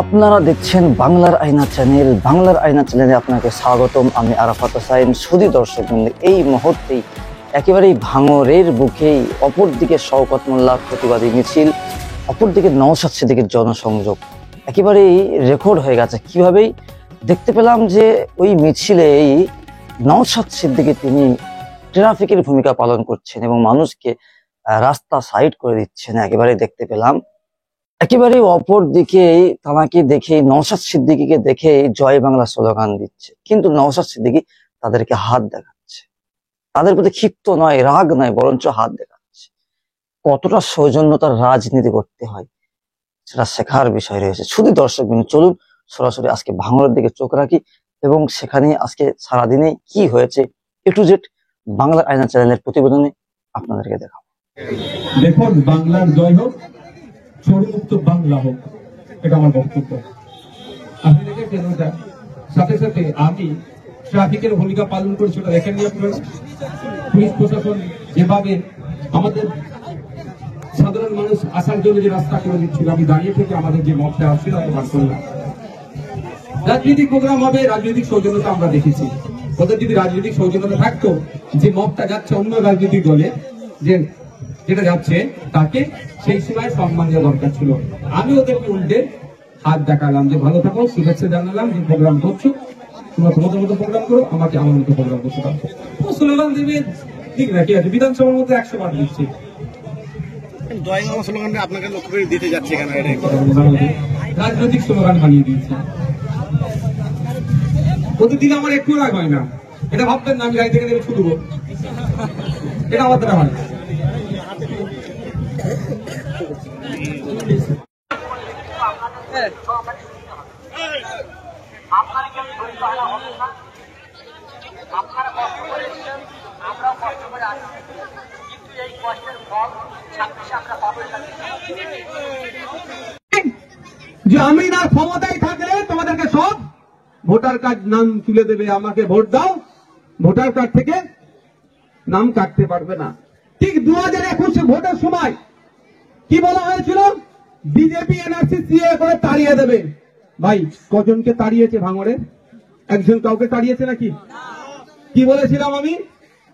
আপনারা দেখছেন বাংলার আয়না চ্যানেল। বাংলার আয়না চ্যানেলে আপনাকে স্বাগতম। আমি আরাফাত হোসাইন। সুধী দর্শক বন্ধু, এই মুহূর্তেই একেবারেই ভাঙড়ের বুকেই অপরদিকে শওকত মোল্লার প্রতিবাদী মিছিল, অপরদিকে নওশাদ সিদ্দিকীর জনসংযোগ একেবারেই রেকর্ড হয়ে গেছে। কিভাবেই দেখতে পেলাম যে ওই মিছিলেই নওশাদ সিদ্দিকী তিনি ট্রাফিকের ভূমিকা পালন করছেন এবং মানুষকে রাস্তা সাইড করে দিচ্ছেন, একেবারেই দেখতে পেলাম। একেবারে অপর দিকে তাকে দেখে নওশাদ সিদ্দিকীকে দেখে জয় বাংলা স্লোগান দিচ্ছে, কিন্তু নওশাদ সিদ্দিকী তাদেরকে হাত দেখাচ্ছে। তাদের প্রতি ক্ষিপ্ত নয়, রাগ নয়, বরঞ্চ হাত দেখাচ্ছে। কতটা সৌজন্যতার রাজনীতি করতে হয় সেটা শেখার বিষয় রয়েছে। শুধু দর্শক বিন্দু, চলুন সরাসরি আজকে ভাঙড়ের দিকে চোখ রাখি এবং সেখানে আজকে সারাদিনে কি হয়েছে এ টু জেড বাংলার আয়না চ্যানেলের প্রতিবেদনে আপনাদেরকে দেখাবো। দেখুন, বাংলার জয় হোক, চোরমুক্ত বাংলা হোক, এটা আমার বক্তব্য। আপনি দেখেছেন ওটা, সাথে সাথে আমি ট্রাফিকের ভূমিকা পালন করছি, ওটা দেখেননি আপনারা? পুলিশ প্রশাসন যেভাবে আমাদের সাধারণ মানুষ আসার জন্য যে রাস্তা করে দিচ্ছিল, আমি দাঁড়িয়ে থেকে আমাদের যে মতটা আসছিল বার করলাম। রাজনৈতিক প্রোগ্রাম হবে, রাজনৈতিক সৌজন্যতা আমরা দেখেছি। ওদের যদি রাজনৈতিক সৌজন্যতা থাকতো, যে মতটা যাচ্ছে অন্য রাজনৈতিক দলে, যে যেটা যাচ্ছে তাকে সেই সময় সম্মান দেওয়া দরকার ছিল। আমি ওদেরকে উল্টে হাত দেখালাম যে ভালো থাকো, শুভেচ্ছা জানালাম যে প্রোগ্রাম করছো, তোমরা তোমাদের মতো প্রোগ্রাম করো, আমাকে আমার মতো প্রোগ্রাম করতে পারো। স্লোগান দেবে ঠিক না, ঠিক আছে, বিধানসভার মধ্যে 100 বার দিচ্ছে। আপনাকে লক্ষ্য করে দিতে যাচ্ছে কেন? রাজনৈতিক স্লোগান বানিয়ে দিয়েছে। প্রতিদিন আমার একটু রাগ হয় না, এটা ভাববেন না আমি গাড়ি থেকে নেমে ছুটবো, এটা আমার দ্বারা হয়। আপনারা কেউ জড়িত হওয়া হবে না, আপনারা কষ্ট করে এসেছেন, আমরাও কষ্ট করে আসছি, কিন্তু এই কষ্টের ফল 26 আমরা পাবো। যে আমি না ক্ষমতায় থাকলে তোমাদেরকে সব ভোটার কার্ড নাম তুলে দেবে, আমাকে ভোট দাও, ভোটার কার্ড থেকে নাম কাটতে পারবে না। ঠিক 2021 ভোটের সময় কি বলা হয়েছিল? বিজেপি এনআরসি সিএ করে তাড়িয়ে দেবে। ভাই, কজনকে তাড়িয়েছে ভাঙড়ে? একজন কাউকে তাড়িয়েছে নাকি? কি বলেছিলাম আমি?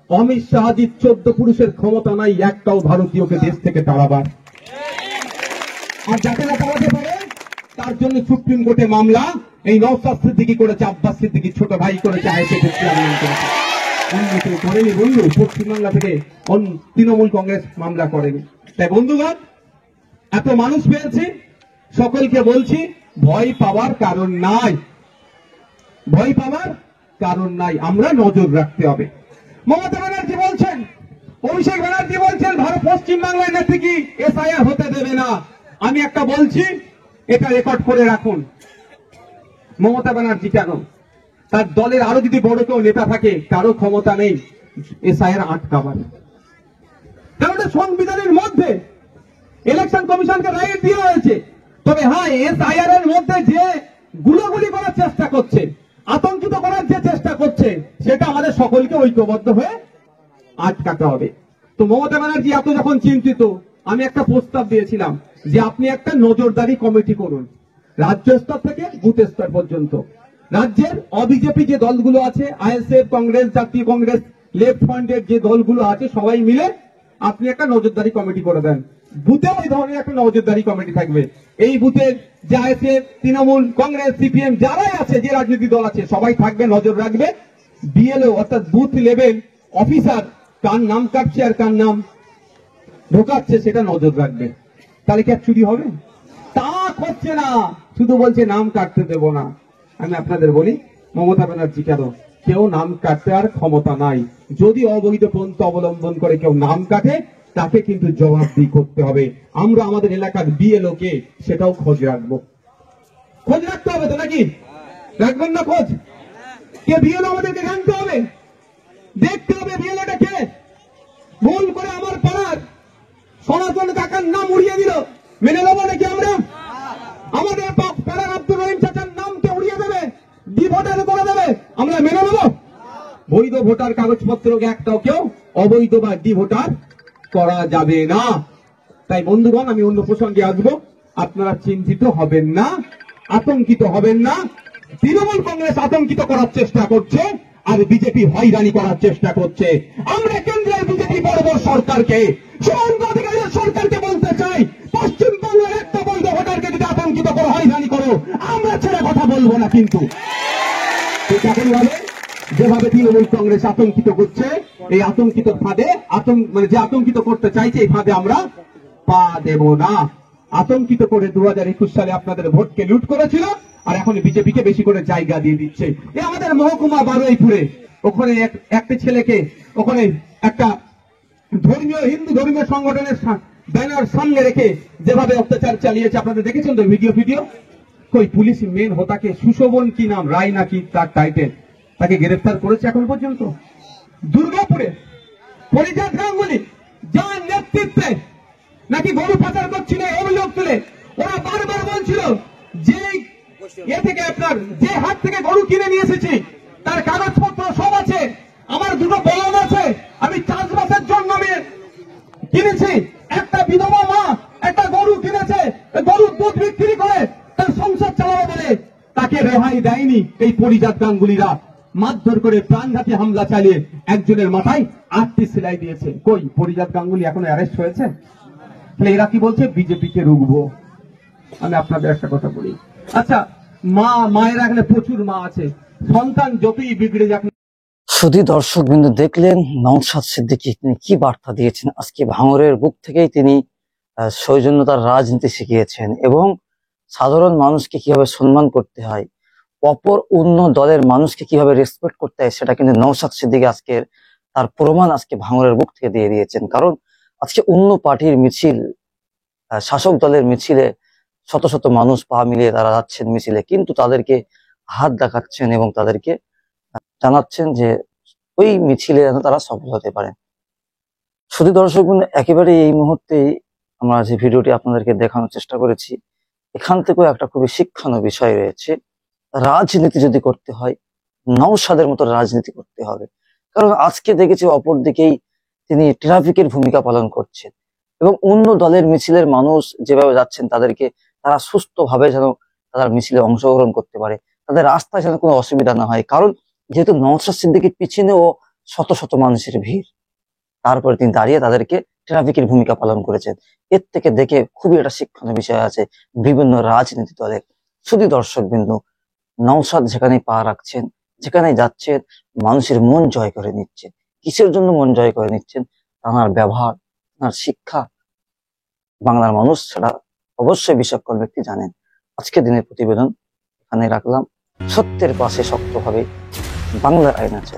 অমিত শাহজির 14 পুরুষের ক্ষমতা নাই একটাও ভারতীয়কে দেশ থেকে তাড়াবার। আর যাতে না তাড়াতে পারে তার জন্য সুপ্রিম কোর্টে মামলা এই নওশাদ সিদ্দিকী করেছে, আব্বাস সিদ্দিকী ছোট ভাই করেছে, আইএসএফ চেয়ারম্যান করেছে। অন্য কেউ করেনি বন্ধু, পশ্চিমবাংলা থেকে তৃণমূল কংগ্রেস মামলা করেনি। তাই বন্ধুগণ, এত মানুষ পেয়েছি, সকলকে বলছি ভয় পাওয়ার কারণ নাই, ভয় পাওয়ার কারণ নাই। আমরা নজর রাখতে হবে। মমতা ব্যানার্জি বলছেন, অভিষেক ব্যানার্জি বলছেন ভারত পশ্চিমবাংলায় নাকি কি এসআইআর হতে দেবে না। আমি একটা বলছি, এটা রেকর্ড করে রাখুন। মমতা ব্যানার্জি কেন? তার দলের আরো যদি বড় কেউ নেতা থাকে, কারো ক্ষমতা নেই এসআইআর আটকাবার, কারণ সংবিধানের মধ্যে ইলেকশন কমিশনকে রাইট দেওয়া হয়েছে। তবে হ্যাঁ, এসআইআর এর মধ্যে যে গুলোগুলি করার চেষ্টা করছে, আতঙ্কিত করার যে চেষ্টা করছে, সেটা আমাদের সকলকে ঐক্যবদ্ধ হয়ে আটকাতে হবে। তো মমতা ব্যানার্জি এত যখন চিন্তিত, আমি একটা প্রস্তাব দিয়েছিলাম যে আপনি একটা নজরদারি কমিটি করুন, রাজ্য স্তর থেকে বুথ স্তর পর্যন্ত। রাজ্যের অবিজেপি যে দলগুলো আছে, আইএসএফ, কংগ্রেস, জাতীয় কংগ্রেস, লেফট ফ্রন্টের যে দলগুলো আছে, সবাই মিলে আপনি একটা নজরদারি কমিটি করে দেন। বুথে ওই ধরনের একটা নজরদারি কমিটি থাকবে। এই বুথের যে আইএসএফ, তৃণমূল কংগ্রেস, সিপিএম যারাই আছে, যে রাজনৈতিক দল আছে, সবাই থাকবে, নজর রাখবে। বিএলও অর্থাৎ বুথ লেভেল অফিসার কার নাম কাটছে আর কার নাম ঢোকাচ্ছে সেটা নজর রাখবে। তাহলে কি আর চুরি হবে? তা করছে না, শুধু বলছে নাম কাটতে দেব না। আমি আপনাদের বলি, মমতা ব্যানার্জি কেন? কেউ নাম কাটতে আর ক্ষমতা নাই। যদি অবৈধ পন্থা অবলম্বন করে কেউ নাম কাটে, তাকে কিন্তু জবাবদিহি করতে হবে। আমরা আমাদের এলাকার বিএলও কে, সেটাও খোঁজ রাখবো। খোঁজ রাখতে হবে তো নাকি? রাখবেন না খোঁজ? কে বিএলও আমাদেরকে জানতে হবে, দেখতে হবে বিএলওটা কে। ভুল করে আমার পাড়ার সনাতন কাকার নাম উড়িয়ে দিল, মেনে নেবো নাকি আমরা? আমাদের পাড়ার আব্দুর রহিম চাচার নামকে উড়িয়ে দেবে, ডিভোটার করে দেবে, আমরা মেনে নেবো? বৈধ ভোটার কাগজপত্র একটাও কেউ অবৈধ বা ডিভোটার করা যাবে না। তাই বন্ধুগণ, আমি অন্য প্রসঙ্গে আসবো, আপনারা চিন্তিত হবেন না। আতঙ্কিত হবেন না। তৃণমূল কংগ্রেস আতঙ্কিত করার চেষ্টা করছে আর বিজেপি হয়রানি করার চেষ্টা করছে। আমরা কেন্দ্রের বিজেপি বড় বড় সরকারকে, শুভেন্দু অধিকারীর সরকারকে বলতে চাই, পশ্চিমবঙ্গের একটা বৈধ ভোটারকে যদি আতঙ্কিত করো, হয়রানি করো, আমরা ছেড়ে কথা বলবো না। কিন্তু ঠিক একইভাবে যেভাবে তৃণমূল কংগ্রেস আতঙ্কিত করছে, এই আতঙ্কিত ফাঁদে যে আতঙ্কিত করতে চাইছে, এই ফাঁদে আমরা পা দেব না। আতঙ্কিত করে 2021 সালে আপনাদের ভোটকে লুট করেছিল, আর এখন বিজেপিকে বেশি করে জায়গা দিয়ে দিচ্ছে। এই আমাদের মহকুমা বারুইপুরে ওখানে একটা ছেলেকে ওখানে একটা হিন্দু ধর্মীয় সংগঠনের ব্যানার সামনে রেখে যেভাবে অত্যাচার চালিয়েছে, আপনাদের দেখেছেন তো ভিডিও। কই পুলিশ মেন হোতাকে, সুশোভন কি নাম, রায় নাকি তার টাইটেল, তাকে গ্রেফতার করেছে এখন পর্যন্ত। দুর্গাপুরে পরিজাত গাঙ্গুলি যার নেতৃত্বে নাকি গরু পাচার করছিল অভিযোগ তুলে, ওরা বারবার বলছিল যে থেকে আপনার যে হাট থেকে গরু কিনে নিয়ে এসেছি তার কাগজপত্র সব আছে, আমার দুটো বলদ আছে, আমি চাষবাসের জন্য আমি কিনেছি। একটা বিধবা মা একটা গরু কিনেছে, গরুর দুধ বিক্রি করে তার সংসার চালাবে বলে তাকে রেহাই দেয়নি এই পরিজাত গাঙ্গুলিরা। মারধর করে প্রাণঘাতী হামলা চালিয়ে একজনের মাথায় 8টি সেলাই দিয়েছে। কই পরিজাত গাঙ্গুলি এখনো অ্যারেস্ট হয়েছে? এরা কি বলছে, বিজেপিকে রুখবো। আমি আপনাদের একটা কথা বলি, আচ্ছা মায়েরা এখানে প্রচুর মা আছে, সন্তান যতই বিগড়ে যাক। শুধু দর্শক বিন্দু দেখলেন নওশাদ সিদ্দিকী তিনি কি বার্তা দিয়েছেন। আজকে ভাঙড়ের বুক থেকেই তিনি সৌজন্যতার রাজনীতি শিখিয়েছেন এবং সাধারণ মানুষকে কিভাবে সম্মান করতে হয়, অপর অন্য দলের মানুষকে কিভাবে রেসপেক্ট করতে হয়, সেটা কিন্তু নওশাদ সিদ্দিকী আজকের তার প্রমাণ আজকে ভাঙড়ের বুক থেকে দিয়ে দিয়েছেন। কারণ আজকে অন্য পার্টির মিছিল, শাসক দলের মিছিলে শত শত মানুষ পা মিলিয়ে তারা যাচ্ছেন মিছিলে, কিন্তু তাদেরকে হাত দেখাচ্ছেন এবং তাদেরকে জানাচ্ছেন যে ওই মিছিলে যেন তারা সফল হতে পারেন। শুধু দর্শক বন্ধু, একেবারে এই মুহূর্তেই আমরা যে ভিডিওটি আপনাদেরকে দেখানোর চেষ্টা করেছি, এখান থেকেও একটা খুবই শিক্ষণীয় বিষয় রয়েছে। রাজনীতি যদি করতে হয়, নওশাদের মতো রাজনীতি করতে হবে। কারণ আজকে দেখেছি অপর দিকেই তিনি ট্রাফিকের ভূমিকা পালন করছেন এবং অন্য দলের মিছিলের মানুষ যেভাবে যাচ্ছেন তাদেরকে তারা সুস্থভাবে যেন তারা মিছিলে অংশগ্রহণ করতে পারে, তাদের রাস্তায় যেন কোনো অসুবিধা না হয়। কারণ যেহেতু নওশাদ সিদ্দিকীর পিছনেও শত শত মানুষের ভিড়, তারপরে তিনি দাঁড়িয়ে তাদেরকে ট্রাফিকের ভূমিকা পালন করেছেন। এর থেকে দেখে খুবই একটা শিক্ষণীয় বিষয় আছে বিভিন্ন রাজনীতি দলের। শুধু দর্শক বিন্দু, নওশাদ যেখানে পা রাখছেন, যেখানে যাচ্ছেন, মানুষের মন জয় করে নিচ্ছেন। কিসের জন্য মন জয় করে নিচ্ছেন? তাঁর ব্যবহার, তাঁর শিক্ষা, বাংলার মানুষ সেটা অবশ্যই বিচক্ষণ ব্যক্তি জানেন। আজকে দিনের প্রতিবেদন এখানে রাখলাম। সত্যের পাশে শক্তভাবে বাংলার আইন আছে।